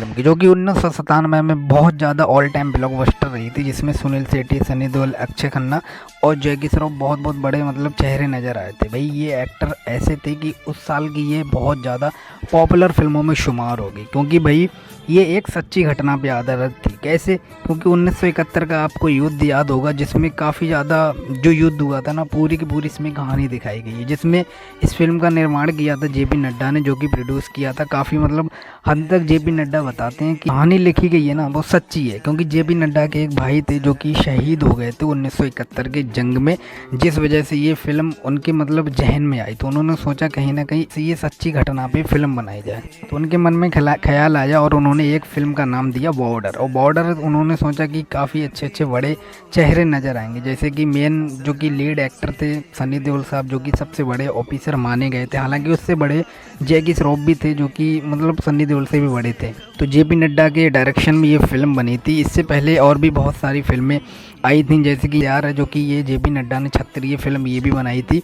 Film की, जो कि 1997 में बहुत ज़्यादा ऑल टाइम ब्लॉकबस्टर रही थी, जिसमें सुनील शेट्टी, सनी देओल, अक्षय खन्ना और जैकी श्रॉफ बहुत बहुत बड़े मतलब चेहरे नज़र आए थे। भाई ये एक्टर ऐसे थे कि उस साल की ये बहुत ज़्यादा पॉपुलर फिल्मों में शुमार होगी, क्योंकि भाई ये एक सच्ची घटना पे आधारित थी। कैसे? क्योंकि 1971 का आपको युद्ध याद होगा, जिसमें काफ़ी ज़्यादा जो युद्ध हुआ था ना, पूरी की पूरी इसमें कहानी दिखाई गई है, जिसमें इस फिल्म का निर्माण किया था जेपी नड्डा ने, जो कि प्रोड्यूस किया था। काफ़ी मतलब हद तक जेपी नड्डा बताते हैं कि कहानी लिखी गई है ना वो सच्ची है, क्योंकि जेपी नड्डा के एक भाई थे जो कि शहीद हो गए थे 1971 के जंग में, जिस वजह से ये फिल्म उनके मतलब जहन में आई। तो उन्होंने सोचा कहीं ना कहीं ये सच्ची घटना पे फिल्म बनाई जाए। तो उनके मन में ख्याल आया और उन्होंने एक फिल्म का नाम दिया बॉर्डर। और बॉर्डर उन्होंने सोचा कि काफ़ी अच्छे अच्छे बड़े चेहरे नज़र आएंगे, जैसे कि मेन जो कि लीड एक्टर थे सनी देओल साहब, जो कि सबसे बड़े ऑफिसर माने गए थे। हालांकि उससे बड़े जैकी श्रॉफ भी थे, जो कि मतलब सनी देओल से भी बड़े थे। तो जेपी नड्डा के डायरेक्शन में ये फिल्म बनी थी। इससे पहले और भी बहुत सारी फिल्में आई थी, जैसे कि यार है, जो कि ये जेपी नड्डा ने क्षत्रिय फिल्म ये भी बनाई थी।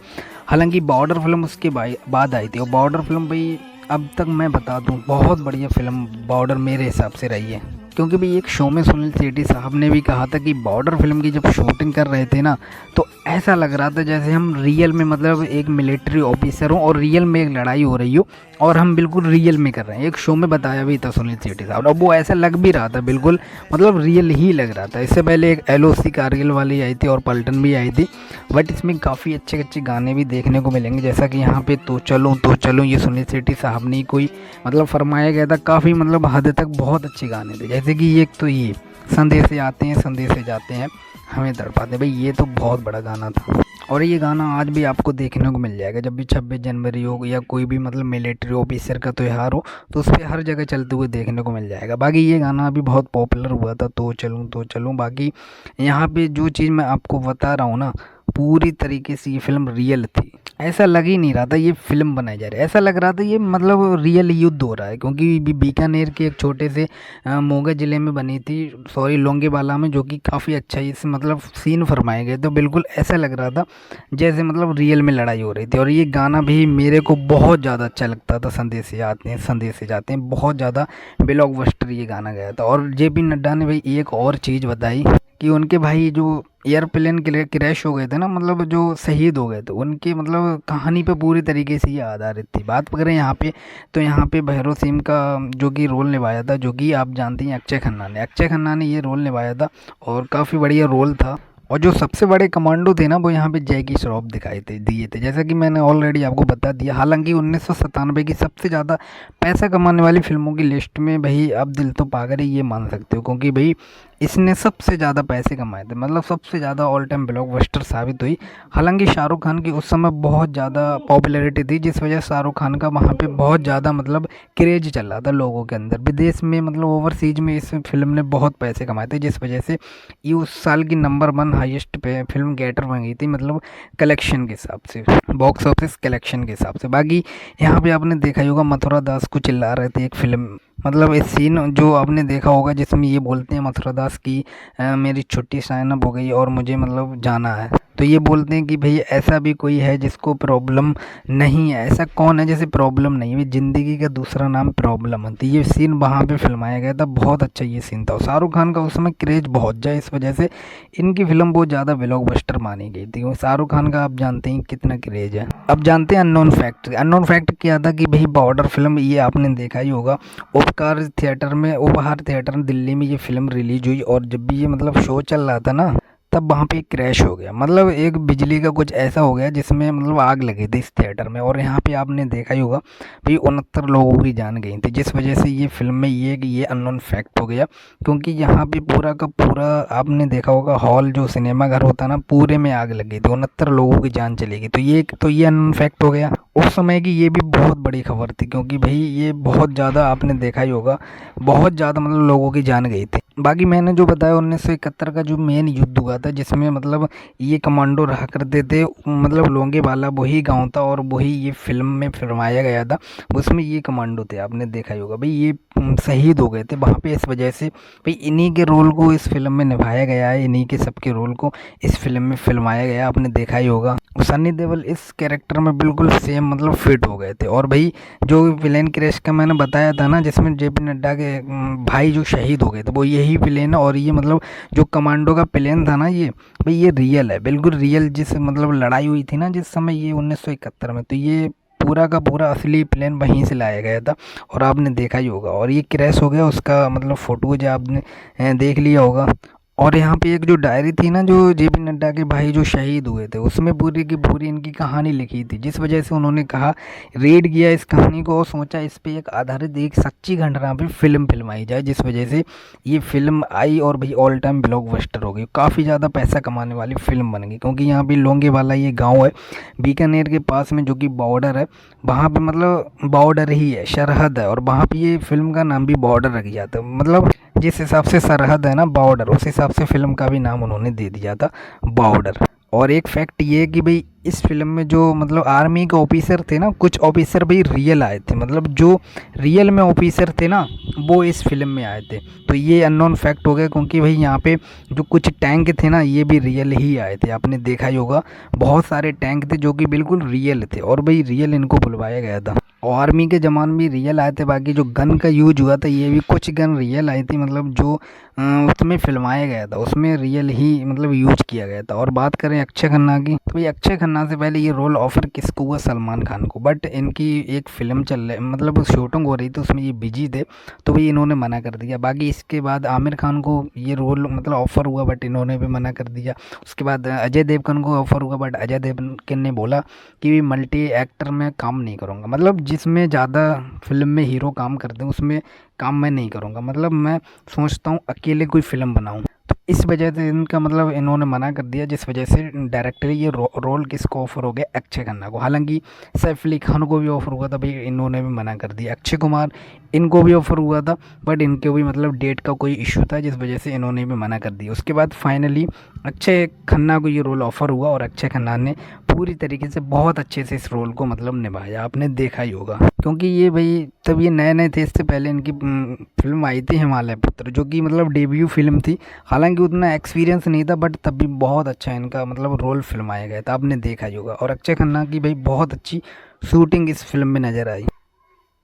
हालांकि बॉर्डर फिल्म उसके बाद आई थी। और बॉर्डर फिल्म भाई अब तक मैं बता दूं बहुत बढ़िया फिल्म बॉर्डर मेरे हिसाब से रही है, क्योंकि भाई एक शो में सुनील शेट्टी साहब ने भी कहा था कि बॉर्डर फिल्म की जब शूटिंग कर रहे थे ना, तो ऐसा लग रहा था जैसे हम रियल में मतलब एक मिलिट्री ऑफिसर हो और रियल में एक लड़ाई हो रही हो और हम बिल्कुल रियल में कर रहे हैं। एक शो में बताया भी था सुनील शेट्टी साहब, और वो ऐसा लग भी रहा था, बिल्कुल मतलब रियल ही लग रहा था। इससे पहले एक LOC कारगिल वाली आई थी और पलटन भी आई थी, बट इसमें काफ़ी अच्छे अच्छे गाने भी देखने को मिलेंगे, जैसा कि यहाँ पे तो चलूँ ये सुनील शेट्टी साहब ने कोई मतलब फरमाया गया था। काफ़ी मतलब हद तक बहुत अच्छे गाने थे, जैसे कि एक तो ये संदेशे आते हैं संदेशे जाते हैं हमें तड़पाते, भाई ये तो बहुत बड़ा गाना था। और ये गाना आज भी आपको देखने को मिल जाएगा, जब भी 26 जनवरी हो या कोई भी मतलब मिलिट्री ऑफिसर का त्यौहार हो, तो उस पर हर जगह चलते हुए देखने को मिल जाएगा। बाकी ये गाना अभी बहुत पॉपुलर हुआ था, तो चलूँ। बाकी यहाँ पे जो चीज़ मैं आपको बता रहा हूँ ना, पूरी तरीके से ये फिल्म रियल थी। ऐसा लग ही नहीं रहा था ये फिल्म बनाई जा रही है, ऐसा लग रहा था ये मतलब रियल युद्ध हो रहा है, क्योंकि बीकानेर के एक छोटे से मोगा ज़िले में बनी थी, सॉरी लोंगेवाला में, जो कि काफ़ी अच्छा इस मतलब सीन फरमाए गए। तो बिल्कुल ऐसा लग रहा था जैसे मतलब रियल में लड़ाई हो रही थी। और ये गाना भी मेरे को बहुत ज़्यादा अच्छा लगता था, संदेशे आते हैं संदेशे जाते हैं, बहुत ज़्यादा ब्लॉकबस्टर ये गाना गया था। और जेपी नड्डा ने भाई एक और चीज़ बताई कि उनके भाई जो एयरप्लेन क्रैश हो गए थे ना, मतलब जो शहीद हो गए थे, उनके मतलब कहानी पे पूरी तरीके से ये आधारित थी। बात करें यहाँ पे, तो यहाँ पे भैरव सिंह का जो कि रोल निभाया था, जो कि आप जानते हैं अक्षय खन्ना ने ये रोल निभाया था और काफ़ी बढ़िया रोल था। और जो सबसे बड़े कमांडो थे ना, वो यहाँ पे जैकी श्रॉफ दिए थे, जैसा कि मैंने ऑलरेडी आपको बता दिया। हालांकि 1997 की सबसे ज़्यादा पैसा कमाने वाली फिल्मों की लिस्ट में भाई अब दिल तो पागल ही ये मान सकते हो, क्योंकि भाई इसने सबसे ज़्यादा पैसे कमाए थे, मतलब सबसे ज़्यादा ऑल टाइम ब्लॉकबस्टर साबित हुई। हालांकि शाहरुख खान की उस समय बहुत ज़्यादा पॉपुलैरिटी थी, जिस वजह से शाहरुख खान का वहाँ पे बहुत ज़्यादा मतलब क्रेज चल रहा था लोगों के अंदर, विदेश में मतलब ओवरसीज में इस फिल्म ने बहुत पैसे कमाए थे, जिस वजह से ये उस साल की नंबर 1 हाईएस्ट पे फिल्म गेटर बन गई थी, मतलब कलेक्शन के हिसाब से, बॉक्स ऑफिस कलेक्शन के हिसाब से। बाकी यहाँ पे आपने देखा ही होगा मथुरा दास को चिल्ला रहे थे एक फिल्म, मतलब इस सीन जो आपने देखा होगा जिसमें ये बोलते हैं मथुरा दास की मेरी छुट्टी साइन अप हो गई और मुझे मतलब जाना है। तो ये बोलते हैं कि भाई ऐसा भी कोई है जिसको प्रॉब्लम नहीं है, ऐसा कौन है जैसे प्रॉब्लम नहीं है, ज़िंदगी का दूसरा नाम प्रॉब्लम है। तो ये सीन वहाँ पे फिल्माया गया था, बहुत अच्छा ये सीन था। शाहरुख खान का उस समय क्रेज बहुत जाए, इस वजह से इनकी फिल्म बहुत ज़्यादा ब्लॉकबस्टर मानी गई थी। शाहरुख खान का आप जानते हैं कितना क्रेज है। अब जानते हैं अननोन फैक्ट क्या था कि भाई बॉर्डर फिल्म ये आपने देखा ही होगा, उपहार थिएटर दिल्ली में ये फिल्म रिलीज हुई, और जब भी ये मतलब शो चल रहा था ना, तब वहाँ पे एक क्रैश हो गया, मतलब एक बिजली का कुछ ऐसा हो गया जिसमें मतलब आग लगी थी इस थिएटर में। और यहाँ पे आपने देखा ही होगा भाई 69 लोगों की जान गई थी, जिस वजह से ये फिल्म में ये अननोन फैक्ट हो गया, क्योंकि यहाँ पे पूरा का पूरा आपने देखा होगा हॉल जो सिनेमा घर होता ना, पूरे में आग लग गई थी, 69 लोगों की जान चली गई। तो ये अननोन फैक्ट हो गया। उस समय की ये भी बहुत बड़ी खबर थी, क्योंकि भाई ये बहुत ज़्यादा आपने देखा ही होगा, बहुत ज़्यादा मतलब लोगों की जान गई थी। बाकी मैंने जो बताया 1971 का जो मेन युद्ध हुआ था, जिसमें मतलब ये कमांडो रहा करते थे, मतलब लोंगेवाला वही गांव था और वही ये फिल्म में फिल्माया गया था, उसमें ये कमांडो थे, आपने देखा ही होगा। भाई ये शहीद हो गए थे वहाँ पे। इस वजह से भाई इन्हीं के रोल को इस फिल्म में निभाया गया है, इन्हीं के सबके रोल को इस फिल्म में फिल्माया गया, आपने देखा ही होगा। सन्नी देओल इस कैरेक्टर में बिल्कुल सेम मतलब फिट हो गए थे। और भाई जो विलेन क्रेश का मैंने बताया था ना, जिसमें जेपी नड्डा के भाई जो शहीद हो गए थे, वो यही विलेन है। और ये मतलब जो कमांडो का प्लेन था ना, ये भाई ये रियल है, बिल्कुल रियल। जिस मतलब लड़ाई हुई थी ना जिस समय, ये 1971 में, तो ये पूरा का पूरा असली प्लेन वहीं से लाया गया था और आपने देखा ही होगा। और ये क्रैश हो गया, उसका मतलब फोटोज आपने देख लिया होगा। और यहाँ पे एक जो डायरी थी ना, जो जेपी नड्डा के भाई जो शहीद हुए थे, उसमें पूरी की पूरी इनकी कहानी लिखी थी, जिस वजह से उन्होंने कहा, रीड किया इस कहानी को और सोचा इस पे एक आधारित एक सच्ची घटना पे फिल्म फिल्माई जाए, जिस वजह से ये फिल्म आई और भाई ऑल टाइम ब्लॉकबस्टर हो गई। काफ़ी ज़्यादा पैसा कमाने वाली फिल्म बन गई, क्योंकि यहाँ पे लोंगेवाला ये गाँव है बीकानेर के पास में, जो कि बॉर्डर है, वहाँ पे मतलब बॉर्डर ही है, सरहद है, और वहाँ पे ये फिल्म का नाम भी बॉर्डर रख गया था। मतलब जिस हिसाब से सरहद है ना बॉर्डर, उस हिसाब से फिल्म का भी नाम उन्होंने दे दिया था बॉर्डर। और एक फैक्ट ये है कि भाई इस फिल्म में जो मतलब आर्मी के ऑफिसर थे ना, कुछ ऑफिसर भाई रियल आए थे, मतलब जो रियल में ऑफिसर थे ना, वो इस फिल्म में आए थे। तो ये अननोन फैक्ट हो गया, क्योंकि भाई यहाँ पे जो कुछ टैंक थे ना, ये भी रियल ही आए थे, आपने देखा ही होगा। बहुत सारे टैंक थे जो कि बिल्कुल रियल थे, और भाई रियल इनको बुलवाया गया था। और आर्मी के जवान भी रियल आए थे। बाकी जो गन का यूज हुआ था, ये भी कुछ गन रियल आई थी, मतलब जो उसमें फिल्माया गया था उसमें रियल ही मतलब यूज किया गया था। और बात करें अक्षय खन्ना की, तो भाई अक्षय खन्ना से पहले ये रोल ऑफर किसको हुआ? सलमान खान को। बट इनकी एक फिल्म चल रही, मतलब शूटिंग हो रही थी, उसमें ये बिजी थे, तो भाई इन्होंने मना कर दिया। बाकी इसके बाद आमिर खान को ये रोल मतलब ऑफर हुआ, बट इन्होंने भी मना कर दिया। उसके बाद अजय देवगन को ऑफर हुआ, बट अजय देवगन ने बोला कि मल्टी एक्टर में काम नहीं करूँगा, मतलब जिसमें ज़्यादा फिल्म में हीरो काम करते हैं उसमें काम मैं नहीं करूँगा, मतलब मैं सोचता हूँ अकेले कोई फिल्म बनाऊँ। तो इस वजह से इनका मतलब इन्होंने मना कर दिया, जिस वजह से डायरेक्टली ये रोल किसको ऑफर हो गया? अक्षय खन्ना को। हालांकि सैफ अली खान को भी ऑफर हुआ था, भाई इन्होंने भी मना कर दिया। अक्षय कुमार, इनको भी ऑफर हुआ था, बट इनके भी मतलब डेट का कोई इशू था, जिस वजह से इन्होंने भी मना कर दिया। उसके बाद फाइनली अक्षय खन्ना को ये रोल ऑफर हुआ, और अक्षय खन्ना ने पूरी तरीके से बहुत अच्छे से इस रोल को मतलब निभाया, आपने देखा ही होगा। क्योंकि ये भाई तब ये नए नए थे, इससे पहले इनकी फिल्म आई थी हिमालय पुत्र, जो कि मतलब डेब्यू फिल्म थी। हालांकि उतना एक्सपीरियंस नहीं था, बट तब भी बहुत अच्छा इनका मतलब रोल फिल्माया गया था, आपने देखा ही होगा। और अक्षय खन्ना की भाई बहुत अच्छी शूटिंग इस फिल्म में नज़र आई।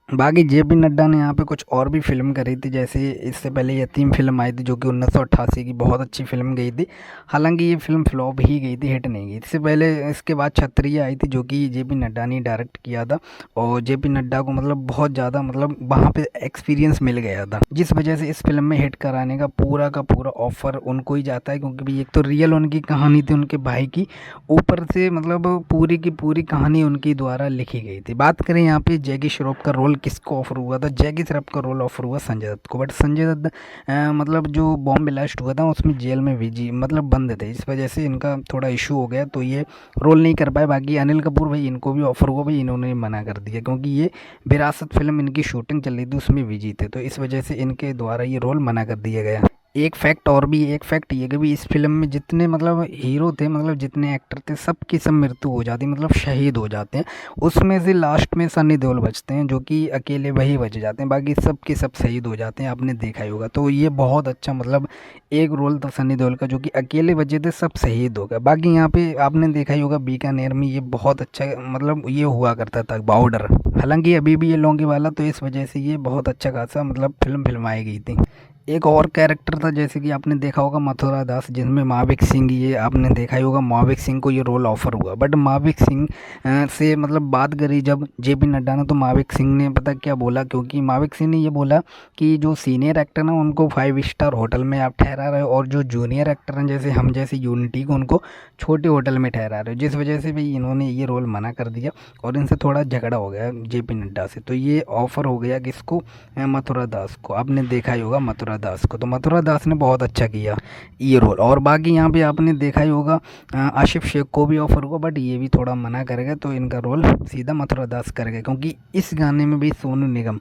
बाकी जेपी नड्डा ने यहाँ पे कुछ और भी फिल्म करी थी, जैसे इससे पहले यतीम फिल्म आई थी, जो कि 1988 की बहुत अच्छी फिल्म गई थी। हालांकि ये फिल्म फ्लॉप ही गई थी, हिट नहीं गई। इससे पहले इसके बाद क्षत्रिय आई थी, जो कि जेपी नड्डा ने डायरेक्ट किया था, और जेपी नड्डा को मतलब बहुत ज़्यादा मतलब वहाँ पे एक्सपीरियंस मिल गया था, जिस वजह से इस फिल्म में हिट कराने का पूरा ऑफर उनको ही जाता है। क्योंकि भाई एक तो रियल उनकी कहानी थी उनके भाई की, ऊपर से मतलब पूरी की पूरी कहानी उनकी द्वारा लिखी गई थी। बात करें यहाँ पे जैकी श्रॉफ का रोल किसको ऑफर हुआ था? जैकी श्रॉफ का रोल ऑफर हुआ संजय दत्त को। बट संजय दत्त मतलब जो बॉम्ब ब्लास्ट हुआ था उसमें जेल में भेजी मतलब बंद थे, इस वजह से इनका थोड़ा इशू हो गया, तो ये रोल नहीं कर पाए। बाकी अनिल कपूर भाई, इनको भी ऑफर हुआ, भाई इन्होंने मना कर दिया, क्योंकि ये विरासत फिल्म इनकी शूटिंग चल रही थी, उसमें बिजी थे, तो इस वजह से इनके द्वारा ये रोल मना कर दिया गया। एक फैक्ट ये कि भी इस फिल्म में जितने मतलब हीरो थे, मतलब जितने एक्टर थे, सबकी सब मृत्यु हो जाती, मतलब शहीद हो जाते हैं। उसमें से लास्ट में सनी देओल बचते हैं, जो कि अकेले वही बच जाते हैं, बाकी सब के सब शहीद हो जाते हैं, आपने देखा ही होगा। तो ये बहुत अच्छा मतलब एक रोल था सनी देओल का, जो कि अकेले बचे थे, सब शहीद हो गए। बाकी यहाँ पे आपने देखा ही होगा बीकानेर में ये बहुत अच्छा मतलब ये हुआ करता था बॉर्डर। हालांकि अभी भी ये लोंगेवाला, तो इस वजह से ये बहुत अच्छा खासा मतलब फिल्म फिल्माई गई थी। एक और कैरेक्टर था, जैसे कि आपने देखा होगा मथुरा दास, जिसमें महावीर सिंह, ये आपने देखा ही होगा, महावीर सिंह को ये रोल ऑफर हुआ। बट महावीर सिंह से मतलब बात करी जब जेपी नड्डा ने, तो महावीर सिंह ने पता क्या बोला? क्योंकि महावीर सिंह ने ये बोला कि जो सीनियर एक्टर ना उनको 5 स्टार होटल में आप ठहरा रहे हो, और जो जूनियर एक्टर हैं जैसे हम जैसे यूनिटी को, उनको छोटे होटल में ठहरा रहे हो, जिस वजह से भाई इन्होंने ये रोल मना कर दिया, और इनसे थोड़ा झगड़ा हो गया जेपी नड्डा से। तो ये ऑफर हो गया किसको? मथुरा दास को। आपने देखा ही होगा मथुरा दास को, तो मथुरा दास ने बहुत अच्छा किया ये रोल। और बाकी यहाँ पे आपने देखा ही होगा आशिफ शेख को भी ऑफर हुआ, बट ये भी थोड़ा मना कर गए, तो इनका रोल सीधा मथुरा दास कर गए। क्योंकि इस गाने में भी सोनू निगम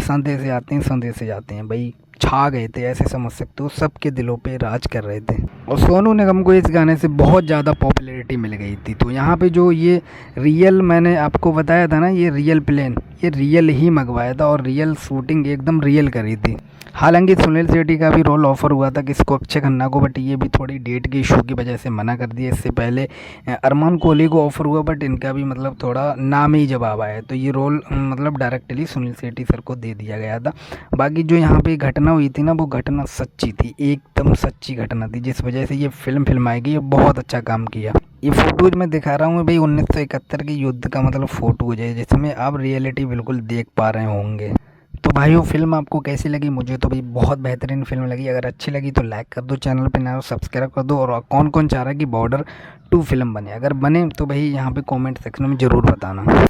संदेश से आते हैं, संदेश से जाते हैं, भाई छा गए थे, ऐसे समझ सकते हो, सबके दिलों पे राज कर रहे थे। और सोनू निगम को इस गाने से बहुत ज़्यादा पॉपुलैरिटी मिल गई थी। तो यहाँ पे जो ये रियल मैंने आपको बताया था ना, ये रियल प्लेन, ये रियल ही मंगवाया था और रियल शूटिंग एकदम रियल करी थी। हालांकि सुनील शेट्टी का भी रोल ऑफर हुआ था किसको, अक्षय खन्ना को, बट ये भी थोड़ी डेट के इशू की वजह से मना कर दिया। इससे पहले अरमान कोहली को ऑफर हुआ, बट इनका भी मतलब थोड़ा नाम ही जवाब आया, तो ये रोल मतलब डायरेक्टली सुनील शेट्टी सर को दे दिया गया था। बाकी जो यहाँ पे घटना हुई थी ना, वो घटना सच्ची थी, एकदम सच्ची घटना थी, जिस वजह से ये फिल्म आएगी। ये बहुत अच्छा काम किया। ये फोटोज मैं दिखा रहा हूँ भाई 1971 के युद्ध का मतलब फोटोज है, जिसमें आप रियलिटी बिल्कुल देख पा रहे होंगे। तो भाइयों, फिल्म आपको कैसी लगी? मुझे तो भाई बहुत बेहतरीन फिल्म लगी। अगर अच्छी लगी तो लाइक कर दो, चैनल पे नया हो सब्सक्राइब कर दो। और कौन कौन चाह रहा है कि बॉर्डर 2 फिल्म बने, अगर बने तो भाई यहाँ पे कमेंट सेक्शन में ज़रूर बताना।